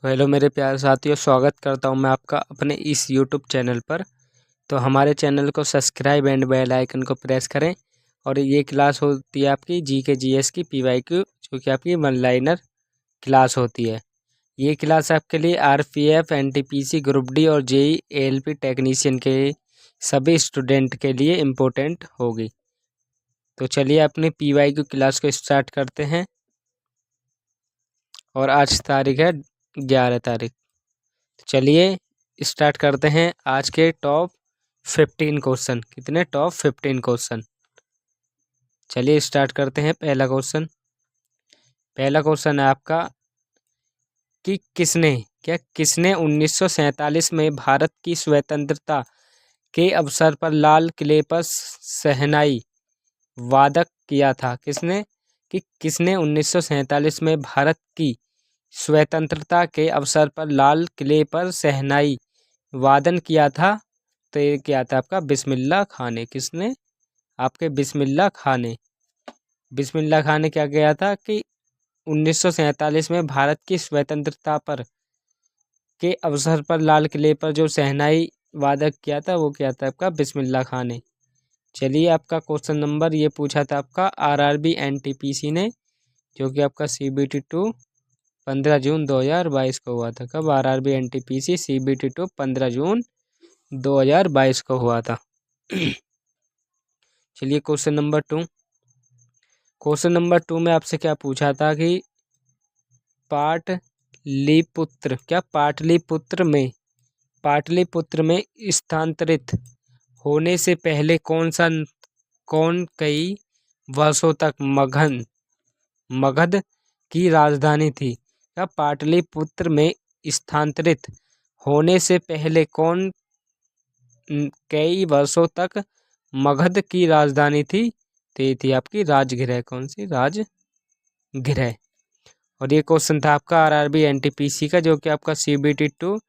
तो हेलो मेरे प्यारे साथियों, स्वागत करता हूं मैं आपका अपने इस यूट्यूब चैनल पर। तो हमारे चैनल को सब्सक्राइब एंड बेल आइकन को प्रेस करें। और ये क्लास होती है आपकी जीके जीएस की पीवाईक्यू, जो कि आपकी वन लाइनर क्लास होती है। ये क्लास आपके लिए आरपीएफ, एनटीपीसी, ग्रुप डी और जेई एएलपी टेक्नीशियन के सभी स्टूडेंट के लिए इम्पोर्टेंट होगी। तो चलिए अपनी पीवाईक्यू क्लास को स्टार्ट करते हैं। और आज तारीख है 11 तारीख। चलिए स्टार्ट करते हैं आज के टॉप 15 क्वेश्चन। कितने? Top 15 question. चलिए स्टार्ट करते हैं। पहला क्वेश्चन है आपका कि किसने 1947 में भारत की स्वतंत्रता के अवसर पर लाल किले पर शहनाई वादक किया था? किसने 1947 में भारत की स्वतंत्रता के अवसर पर लाल किले पर शहनाई वादन किया था? तो ये क्या था आपका? बिस्मिल्लाह खान ने। किसने? आपके बिस्मिल्लाह खान ने। बिस्मिल्लाह खान ने क्या किया था कि 1947 में भारत की स्वतंत्रता पर के अवसर पर लाल किले पर जो शहनाई वादक किया था वो क्या था आपका? बिस्मिल्लाह खान ने। चलिए आपका क्वेश्चन नंबर ये पूछा था आपका आरआरबी एनटीपीसी ने, जो कि आपका सीबीटी 2 15 जून 2022 को हुआ था। कब? आरआरबी एनटीपीसी सीबीटी 2 15 जून 2022 को हुआ था। चलिए क्वेश्चन नंबर 2 में आपसे क्या पूछा था कि पाटलिपुत्र में स्थानांतरित होने से पहले कौन कई वर्षों तक मगध की राजधानी थी? क्या पाटलिपुत्र में स्थानांतरित होने से पहले कौन कई वर्षों तक मगध की राजधानी थी? तो ये थी आपकी राजगृह। कौन सी? राजगृह। और ये क्वेश्चन था आपका आरआरबी एनटीपीसी का, जो कि आपका सीबीटी 2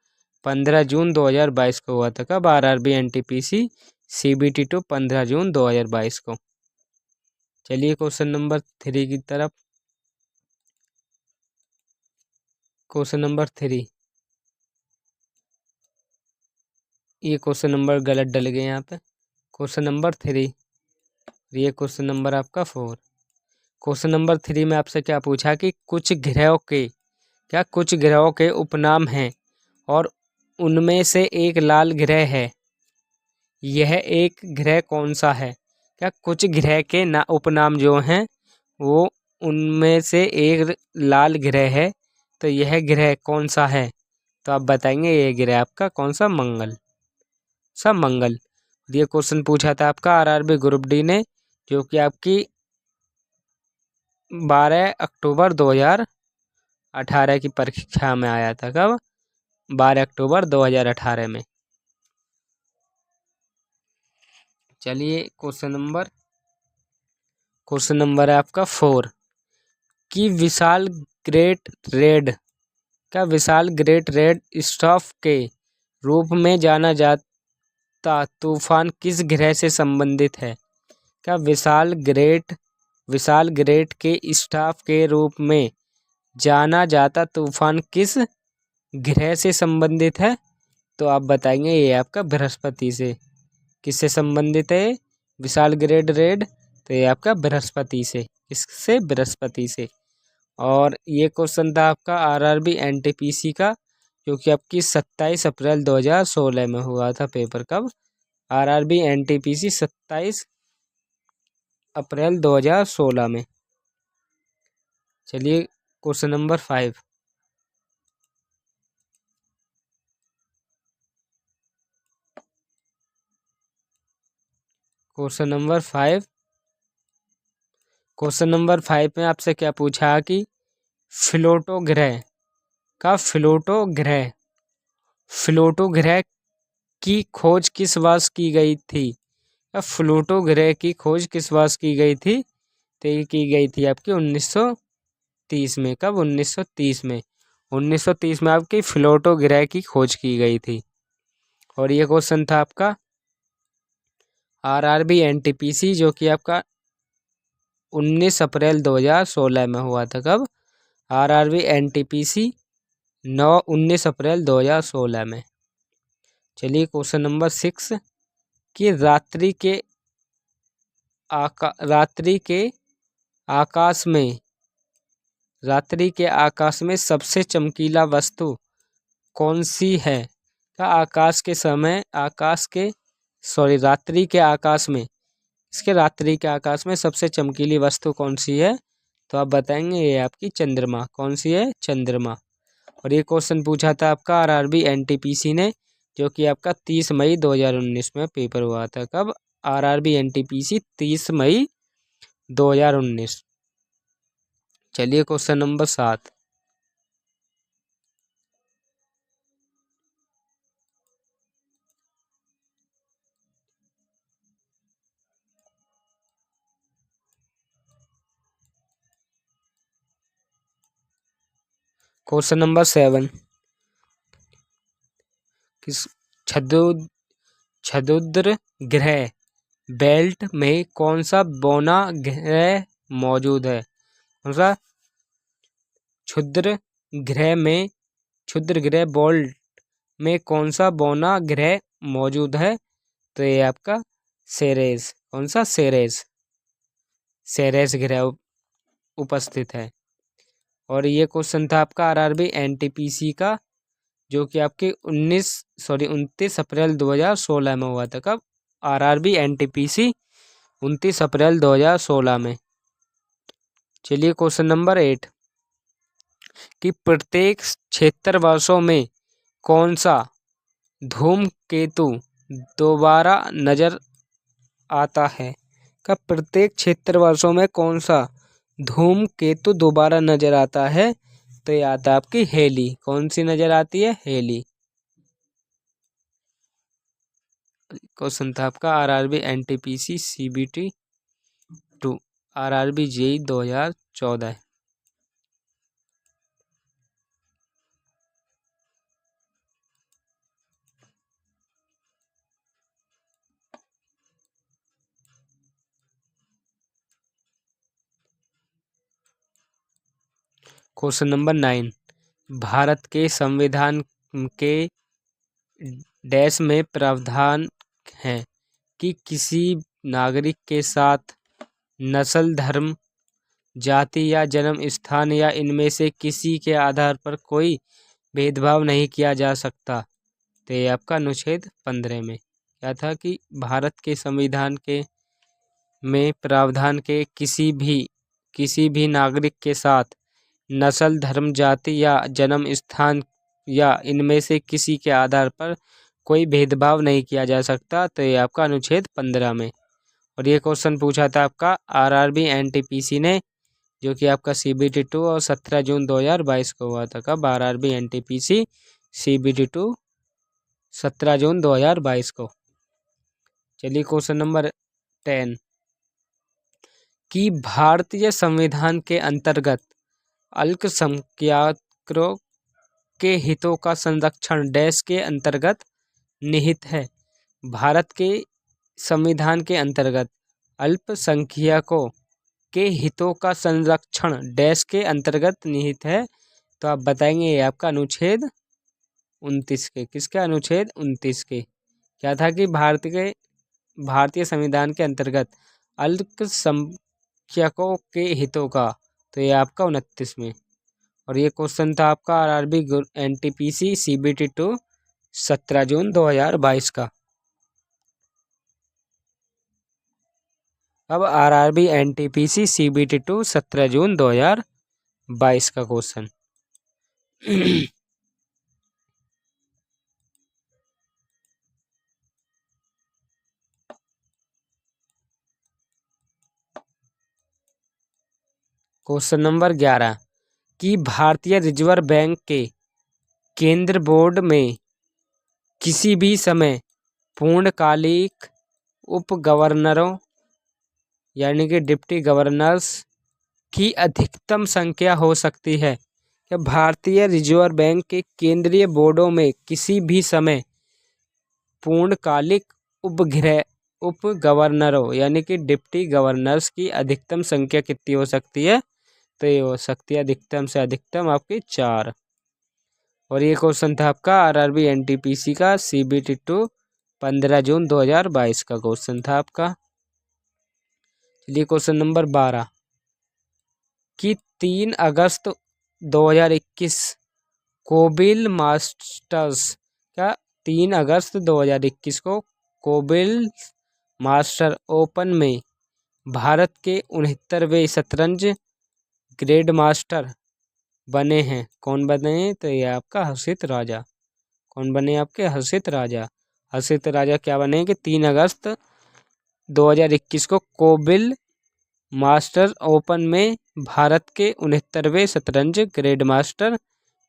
15 जून 2022 को हुआ था। कब? आरआरबी एनटीपीसी सीबीटी 2 15 जून 2022 को। चलिए क्वेश्चन नंबर 3 की तरफ। क्वेश्चन नंबर 3, ये क्वेश्चन नंबर गलत डल गए यहाँ पे। क्वेश्चन नंबर 3, ये क्वेश्चन नंबर आपका 4। क्वेश्चन नंबर 3 में आपसे क्या पूछा कि कुछ ग्रहों के उपनाम हैं और उनमें से एक लाल ग्रह है। यह एक ग्रह कौन सा है? क्या कुछ ग्रह के उपनाम जो हैं वो उनमें से एक लाल ग्रह है, तो यह ग्रह कौन सा है? तो आप बताएंगे ये ग्रह आपका कौन सा? मंगल। ये क्वेश्चन पूछा था आपका आरआरबी ग्रुप डी ने, जो कि आपकी 12 अक्टूबर 2018 की परीक्षा में आया था। कब? 12 अक्टूबर 2018 में। चलिए क्वेश्चन नंबर है आपका 4 कि विशाल ग्रेट रेड स्टॉफ के रूप में जाना जाता तूफान किस ग्रह से संबंधित है? क्या विशाल ग्रेट के स्टाफ के रूप में जाना जाता तूफान किस ग्रह से संबंधित है? तो आप बताएंगे ये आपका बृहस्पति से। किससे संबंधित है? विशाल ग्रेट रेड, तो ये आपका बृहस्पति से। किससे? बृहस्पति से। और ये क्वेश्चन था आपका आरआरबी एनटीपीसी का, जो कि आपकी 27 अप्रैल 2016 में हुआ था पेपर। कब? आरआरबी एनटीपीसी 27 अप्रैल 2016 में। चलिए क्वेश्चन नंबर 5। क्वेश्चन नंबर 5 में आपसे क्या पूछा कि प्लूटो ग्रह की खोज किस वर्ष की गई थी? प्लूटो ग्रह की खोज किस वर्ष की गई थी? तो ये की गई थी आपकी 1930 में। कब? 1930 में। 1930 में आपकी प्लूटो ग्रह की खोज की गई थी। और ये क्वेश्चन था आपका आरआरबी एनटीपीसी, जो कि आपका 19 अप्रैल 2016 में हुआ था। कब? आरआरबी एनटीपीसी 19 अप्रैल 2016 में। चलिए क्वेश्चन नंबर 6 कि रात्रि के आकाश में सबसे चमकीला वस्तु कौन सी है? रात्रि के आकाश में सबसे चमकीली वस्तु कौन सी है? तो आप बताएंगे ये आपकी चंद्रमा। कौन सी है? चंद्रमा। और ये क्वेश्चन पूछा था आपका आरआरबी एनटीपीसी ने, जो कि आपका 30 मई 2019 में पेपर हुआ था। कब? आरआरबी एनटीपीसी 30 मई 2019। चलिए क्वेश्चन नंबर 7। क्वेश्चन नंबर 7 किस क्षुद्र ग्रह बेल्ट में कौन सा बौना ग्रह मौजूद है? कौन सा? क्षुद्र ग्रह बेल्ट में कौन सा बौना ग्रह मौजूद है? तो ये आपका सेरेस। कौन सा? सेरेस ग्रह उपस्थित है। और ये क्वेश्चन था आपका आरआरबी एनटीपीसी का, जो कि आपके 29 अप्रैल 2016 में हुआ था। कब? आरआरबी एनटीपीसी 29 अप्रैल 2016 में। चलिए क्वेश्चन नंबर 8 कि प्रत्येक 76 वर्षों में कौन सा धूमकेतु दोबारा नजर आता है? कब? प्रत्येक 76 वर्षों में कौन सा धूमकेतु दोबारा नजर आता है? तो ये आता है आपकी हेली। कौन सी नजर आती है? हेली। क्वेश्चन था आपका RRB NTPC CBT 2 RRB JE 2014। Question number 9 Bharat के संविधान के डैश में प्रावधान है कि किसी नागरिक के साथ नस्ल, धर्म, जाति या जन्म स्थान या इनमें से किसी के आधार पर कोई भेदभाव नहीं किया जा सकता। तो ये आपका अनुच्छेद 15 में क्या था कि भारत के संविधान के में प्रावधान के किसी भी नागरिक के साथ नस्ल, धर्म, जाति या जन्म स्थान या इनमें से किसी के आधार पर कोई भेदभाव नहीं किया जा सकता। तो ये आपका अनुच्छेद 15 में। और ये क्वेश्चन पूछा था आपका आरआरबी एनटीपीसी ने, जो कि आपका सीबीटी 2 और 17 जून 2022 को हुआ था। कब? आरआरबी एनटीपीसी सीबीटी 2 17 जून 2022 को। चलिए क्वेश्चन नंबर 10 कि भारतीय संविधान के अंतर्गत अल्पसंख्यकों के हितों का संरक्षण डैश के अंतर्गत निहित है? भारत के संविधान के अंतर्गत अल्पसंख्यकों के हितों का संरक्षण डैश के अंतर्गत निहित है। तो आप बताएंगे ये आपका अनुच्छेद 29 के। किसके? अनुच्छेद 29 के। क्या था कि भारतीय संविधान के अंतर्गत अल्पसंख्यकों के हितों का। तो ये आपका 29 में। और ये क्वेश्चन था आपका आरआरबी एनटीपीसी सीबीटी 2 17 जून 2022 का। अब आरआरबी एनटीपीसी सीबीटी 2 17 जून 2022 का क्वेश्चन। क्वेश्चन नंबर 11 कि भारतीय रिजर्व बैंक के केंद्र बोर्ड में किसी भी समय पूर्णकालिक उप गवर्नरों यानी कि डिप्टी गवर्नर्स की अधिकतम संख्या हो सकती है? कि भारतीय रिजर्व बैंक के केंद्रीय बोर्डों में किसी भी समय पूर्णकालिक उप गवर्नरों यानी कि डिप्टी गवर्नर्स की अधिकतम संख्या कितनी हो सकती है? तो ये हो सकती है अधिकतम से अधिकतम आपकी 4। और ये क्वेश्चन था आपका आरआरबी एनटीपीसी का CBT 2 15 जून 2022 का क्वेश्चन था आपका। चलिए क्वेश्चन नंबर 12 कि 3 अगस्त 2021 कोबिल मास्टर्स क्या 3 अगस्त 2021 को कोबिल मास्टर ओपन में भारत के 69वें शतरंज ग्रैंड मास्टर बने हैं। कौन बने हैं? तो ये आपका हर्षित राजा। कौन बने आपके? हर्षित राजा। हर्षित राजा क्या बने कि 3 अगस्त 2021 को कोबिल मास्टर ओपन में भारत के 69वें शतरंज ग्रैंड मास्टर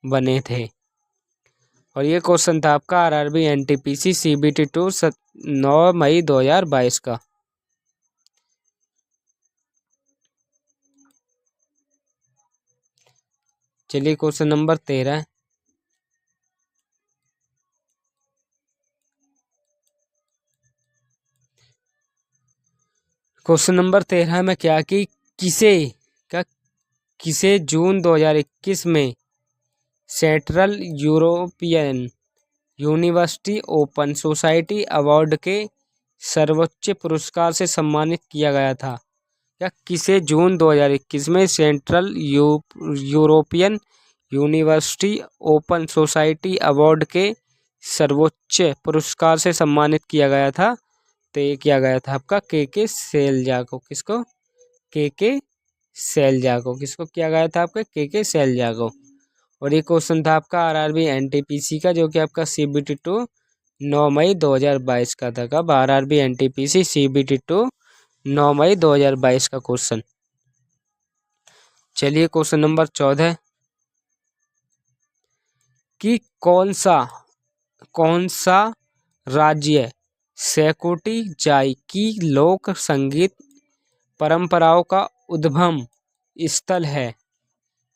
बने थे। और ये क्वेश्चन था आपका आरआरबी एनटीपीसी CBT 2 9 मई 2022 का। चलिए क्वेश्चन नंबर 13 क्वेश्चन नंबर 13 में क्या कि किसे जून 2021 में central European university open society award के सर्वोच्च पुरस्कार से सम्मानित किया गया था। या किसे जून 2021 में central European university open society award के सर्वोच्च पुरस्कार से सम्मानित किया गया था? तो ये किया गया था आपका के सैलजा को। किसको? के सैलजा को। किसको किया गया था? आपके के सैलजा को। और ये क्वेश्चन था आपका आरआरबी एनटीपीसी का, जो कि आपका CBT 2 9 मई 2022 का था। कब? आरआरबी एनटीपीसी CBT 2 9 मई 2022 का क्वेश्चन। चलिए क्वेश्चन नंबर 14 कि कौन सा राज्य सैकोटी जाई की लोक संगीत परंपराओं का उद्गम स्थल है?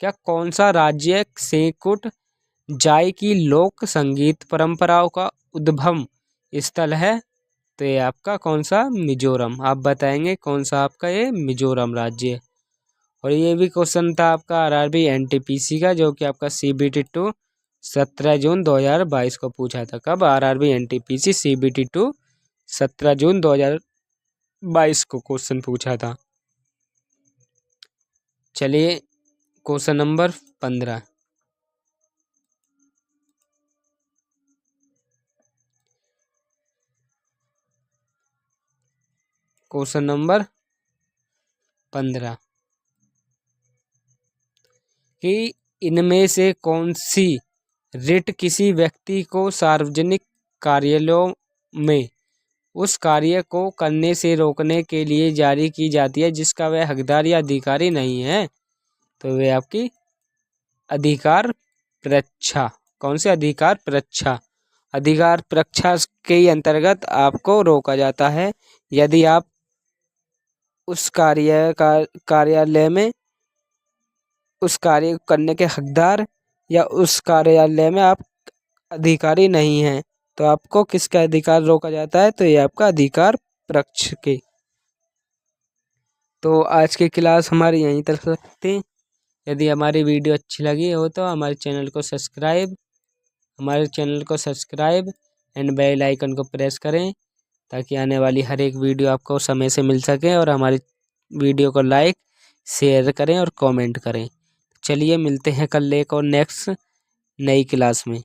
क्या कौन सा राज्य सेकुट जाई की लोक संगीत परंपराओं का उद्गम स्थल है? तो ये आपका कौन सा? मिजोरम। आप बताएंगे कौन सा आपका? ये मिजोरम राज्य है। और ये भी क्वेश्चन था आपका आरआरबी एनटीपीसी का, जो कि आपका CBT 2 17 जून 2022 को पूछा था। कब? आरआरबी एनटीपीसी CBT 2 17 जून 2022 को क्वेश्चन पूछा था। चलिए क्वेश्चन नंबर 15 क्वेश्चन नंबर 15 कि इनमें से कौन सी रिट किसी व्यक्ति को सार्वजनिक कार्यालयों में उस कार्य को करने से रोकने के लिए जारी की जाती है जिसका वह हकदार या अधिकारी नहीं है? तो वे आपकी अधिकार परीक्षा। कौन से? अधिकार परीक्षा। अधिकार परीक्षा के अंतर्गत आपको रोका जाता है यदि आप उस कार्यालय में उस कार्य को करने के हकदार या उस कार्यालय में आप अधिकारी नहीं हैं। तो आपको किसका अधिकार रोका जाता है? तो ये आपका अधिकार पक्ष के। तो आज की क्लास हमारी यहीं तक रखते हैं। यदि हमारी वीडियो अच्छी लगी हो तो हमारे चैनल को सब्सक्राइब एंड बेल आइकन को प्रेस करें, ताकि आने वाली हर एक वीडियो आपको समय से मिल सके। और हमारी वीडियो को लाइक शेयर करें और कमेंट करें। चलिए मिलते हैं कल एक और नेक्स्ट नई क्लास में।